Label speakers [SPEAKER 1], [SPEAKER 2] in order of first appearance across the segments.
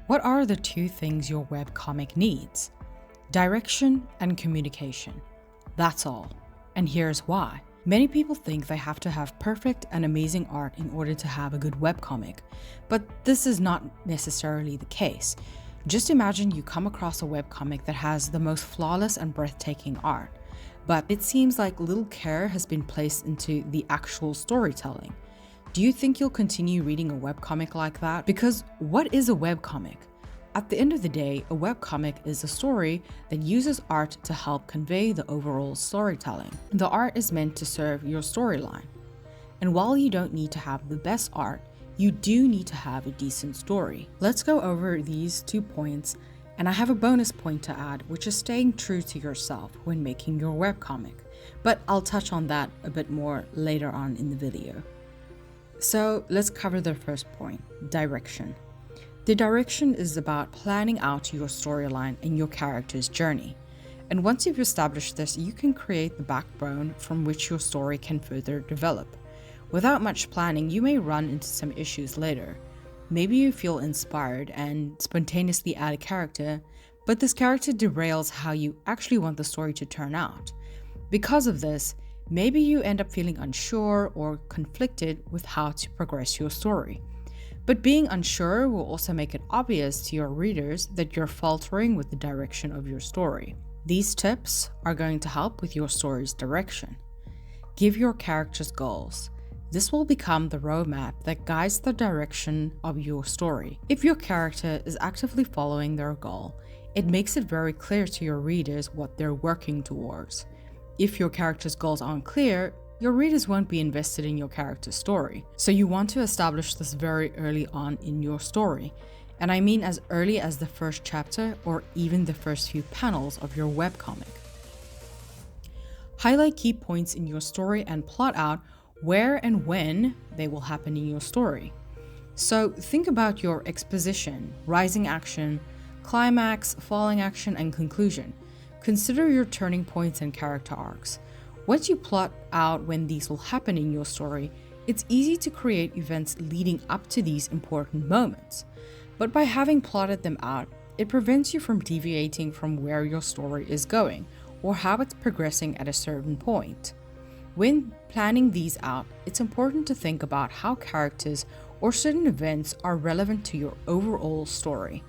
[SPEAKER 1] What are the two things your webcomic needs? Direction and communication. That's all. And here's why. Many people think they have to have perfect and amazing art in order to have a good webcomic, but this is not necessarily the case. Just imagine you come across a webcomic that has the most flawless and breathtaking art, but it seems like little care has been placed into the actual storytelling. Do you think you'll continue reading a webcomic like that? Because what is a webcomic? At the end of the day, a webcomic is a story that uses art to help convey the overall storytelling. The art is meant to serve your storyline. And while you don't need to have the best art, you do need to have a decent story. Let's go over these 2 points, and I have a bonus point to add, which is staying true to yourself when making your webcomic. But I'll touch on that a bit more later on in the video. So let's cover the first point, direction. The direction is about planning out your storyline and your character's journey. And once you've established this, you can create the backbone from which your story can further develop. Without much planning, you may run into some issues later. Maybe you feel inspired and spontaneously add a character, but this character derails how you actually want the story to turn out. Because of this, maybe you end up feeling unsure or conflicted with how to progress your story. But being unsure will also make it obvious to your readers that you're faltering with the direction of your story. These tips are going to help with your story's direction. Give your characters goals. This will become the roadmap that guides the direction of your story. If your character is actively following their goal, it makes it very clear to your readers what they're working towards. If your character's goals aren't clear, your readers won't be invested in your character's story. So you want to establish this very early on in your story. And I mean as early as the first chapter or even the first few panels of your webcomic. Highlight key points in your story and plot out where and when they will happen in your story. So think about your exposition, rising action, climax, falling action, and conclusion. Consider your turning points and character arcs. Once you plot out when these will happen in your story, it's easy to create events leading up to these important moments. But by having plotted them out, it prevents you from deviating from where your story is going or how it's progressing at a certain point. When planning these out, it's important to think about how characters or certain events are relevant to your overall story.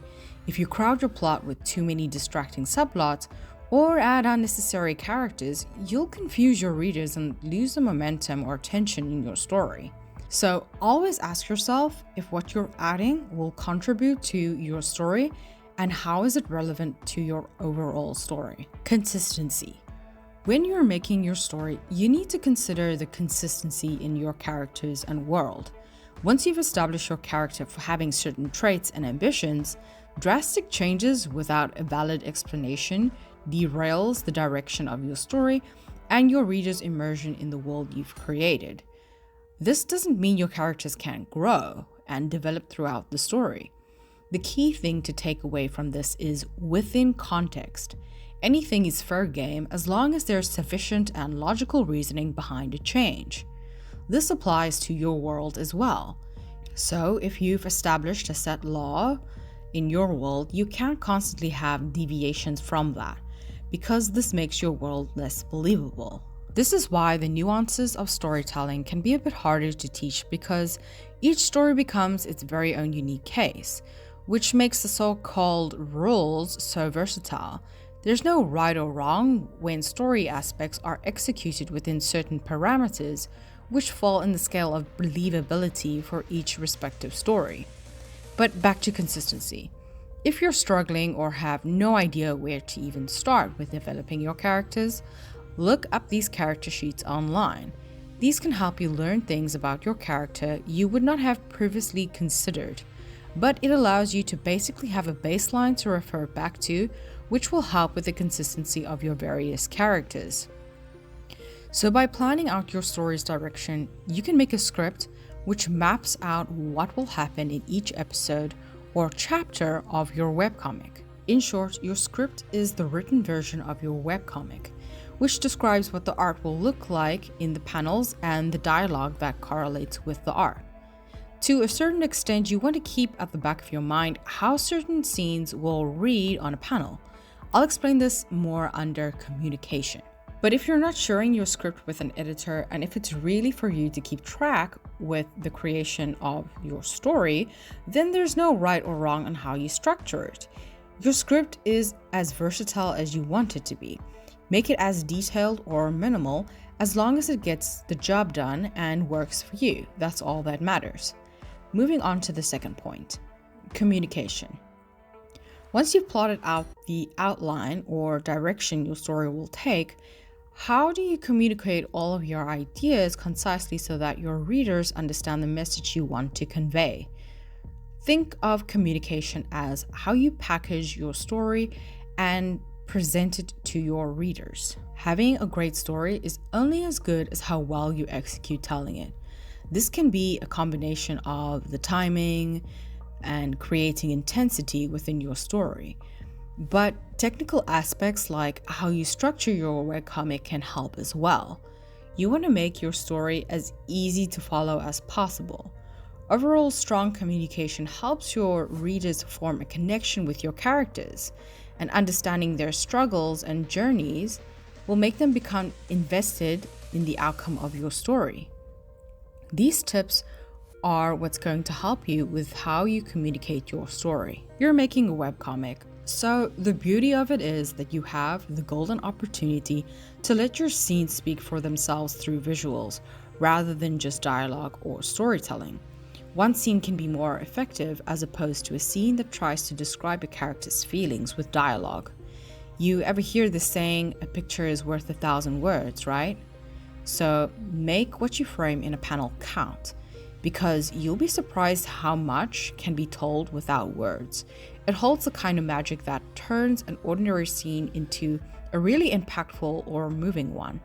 [SPEAKER 1] If you crowd your plot with too many distracting subplots or add unnecessary characters, you'll confuse your readers and lose the momentum or tension in your story. So always ask yourself if what you're adding will contribute to your story and how is it relevant to your overall story. Consistency. When you're making your story, you need to consider the consistency in your characters and world. Once you've established your character for having certain traits and ambitions, drastic changes without a valid explanation derails the direction of your story and your reader's immersion in the world you've created. This doesn't mean your characters can't grow and develop throughout the story. The key thing to take away from this is within context. Anything is fair game as long as there's sufficient and logical reasoning behind a change. This applies to your world as well. So if you've established a set law in your world, you can't constantly have deviations from that, because this makes your world less believable. This is why the nuances of storytelling can be a bit harder to teach, because each story becomes its very own unique case, which makes the so-called rules so versatile. There's no right or wrong when story aspects are executed within certain parameters, which fall in the scale of believability for each respective story. But back to consistency. If you're struggling or have no idea where to even start with developing your characters, look up these character sheets online. These can help you learn things about your character you would not have previously considered, but it allows you to basically have a baseline to refer back to, which will help with the consistency of your various characters. So by planning out your story's direction, you can make a script which maps out what will happen in each episode or chapter of your webcomic. In short, your script is the written version of your webcomic, which describes what the art will look like in the panels and the dialogue that correlates with the art. To a certain extent, you want to keep at the back of your mind how certain scenes will read on a panel. I'll explain this more under communication. But if you're not sharing your script with an editor, and if it's really for you to keep track with the creation of your story, then there's no right or wrong on how you structure it. Your script is as versatile as you want it to be. Make it as detailed or minimal as long as it gets the job done and works for you. That's all that matters. Moving on to the second point, communication. Once you've plotted out the outline or direction your story will take, how do you communicate all of your ideas concisely so that your readers understand the message you want to convey? Think of communication as how you package your story and present it to your readers. Having a great story is only as good as how well you execute telling it. This can be a combination of the timing and creating intensity within your story. But technical aspects like how you structure your webcomic can help as well. You want to make your story as easy to follow as possible. Overall, strong communication helps your readers form a connection with your characters, and understanding their struggles and journeys will make them become invested in the outcome of your story. These tips are what's going to help you with how you communicate your story. You're making a webcomic, so the beauty of it is that you have the golden opportunity to let your scenes speak for themselves through visuals rather than just dialogue or storytelling. One scene can be more effective as opposed to a scene that tries to describe a character's feelings with dialogue. You ever hear the saying, a picture is worth 1,000 words, right? So make what you frame in a panel count, because you'll be surprised how much can be told without words. It holds the kind of magic that turns an ordinary scene into a really impactful or moving one.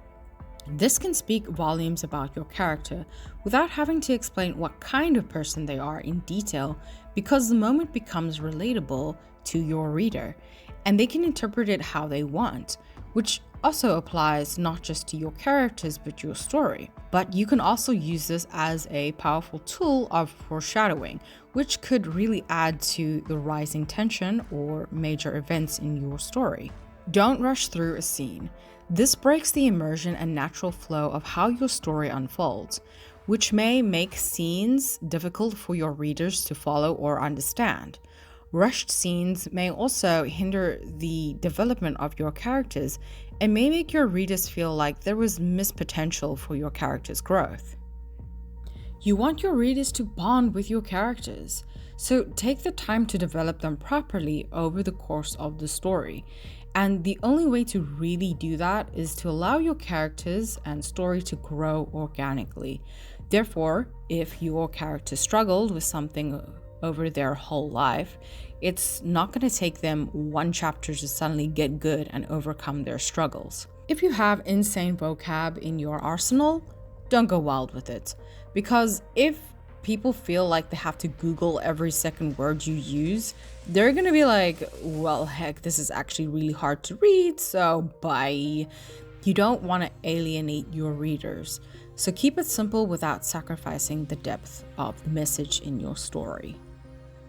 [SPEAKER 1] This can speak volumes about your character without having to explain what kind of person they are in detail, because the moment becomes relatable to your reader and they can interpret it how they want, which also applies not just to your characters but your story. But you can also use this as a powerful tool of foreshadowing, which could really add to the rising tension or major events in your story. Don't rush through a scene. This breaks the immersion and natural flow of how your story unfolds, which may make scenes difficult for your readers to follow or understand. Rushed scenes may also hinder the development of your characters and may make your readers feel like there was missed potential for your character's growth. You want your readers to bond with your characters, so take the time to develop them properly over the course of the story. And the only way to really do that is to allow your characters and story to grow organically. Therefore, if your character struggled with something over their whole life, it's not going to take them one chapter to suddenly get good and overcome their struggles. If you have insane vocab in your arsenal, don't go wild with it. Because if people feel like they have to Google every second word you use, they're gonna be like, well, heck, this is actually really hard to read, so bye. You don't want to alienate your readers, so keep it simple without sacrificing the depth of the message in your story.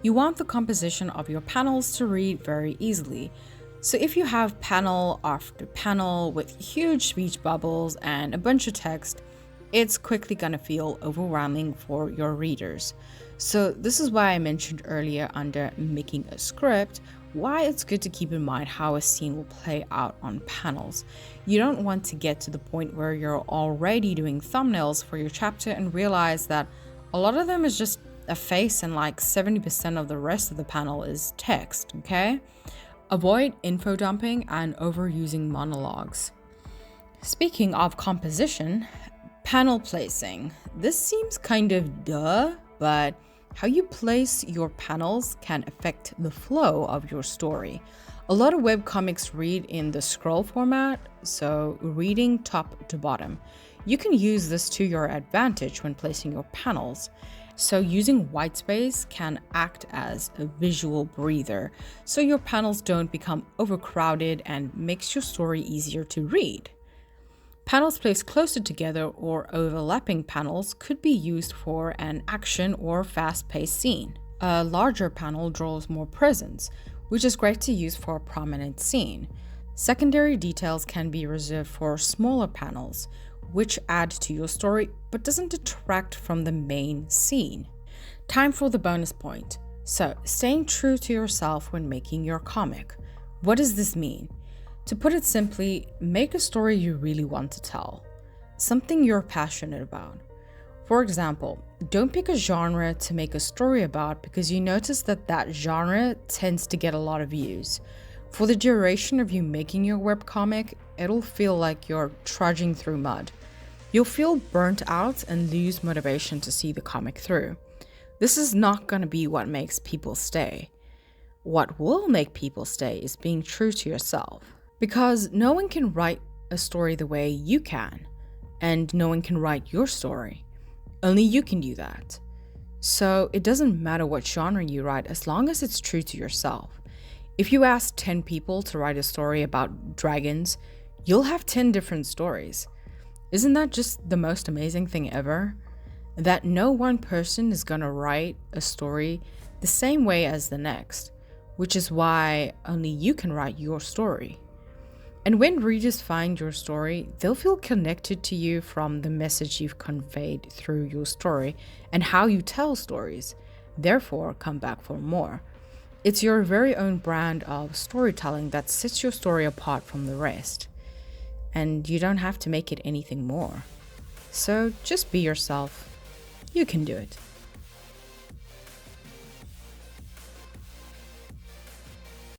[SPEAKER 1] You want the composition of your panels to read very easily. So if you have panel after panel with huge speech bubbles and a bunch of text, it's quickly gonna feel overwhelming for your readers. So this is why I mentioned earlier under making a script, why it's good to keep in mind how a scene will play out on panels. You don't want to get to the point where you're already doing thumbnails for your chapter and realize that a lot of them is just a face and like 70% of the rest of the panel is text, okay? Avoid info dumping and overusing monologues. Speaking of composition, panel placing. This seems kind of duh, but how you place your panels can affect the flow of your story. A lot of webcomics read in the scroll format, so reading top to bottom. You can use this to your advantage when placing your panels. So using white space can act as a visual breather, so your panels don't become overcrowded and makes your story easier to read. Panels placed closer together or overlapping panels could be used for an action or fast-paced scene. A larger panel draws more presence, which is great to use for a prominent scene. Secondary details can be reserved for smaller panels, which add to your story but doesn't detract from the main scene. Time for the bonus point. So, staying true to yourself when making your comic. What does this mean? To put it simply, make a story you really want to tell, something you're passionate about. For example, don't pick a genre to make a story about because you notice that that genre tends to get a lot of views. For the duration of you making your webcomic, it'll feel like you're trudging through mud. You'll feel burnt out and lose motivation to see the comic through. This is not going to be what makes people stay. What will make people stay is being true to yourself. Because no one can write a story the way you can, and no one can write your story. Only you can do that. So it doesn't matter what genre you write as long as it's true to yourself. If you ask 10 people to write a story about dragons, you'll have 10 different stories. Isn't that just the most amazing thing ever? That no one person is gonna write a story the same way as the next, which is why only you can write your story. And when readers find your story, they'll feel connected to you from the message you've conveyed through your story and how you tell stories. Therefore, come back for more. It's your very own brand of storytelling that sets your story apart from the rest. And you don't have to make it anything more. So just be yourself. You can do it.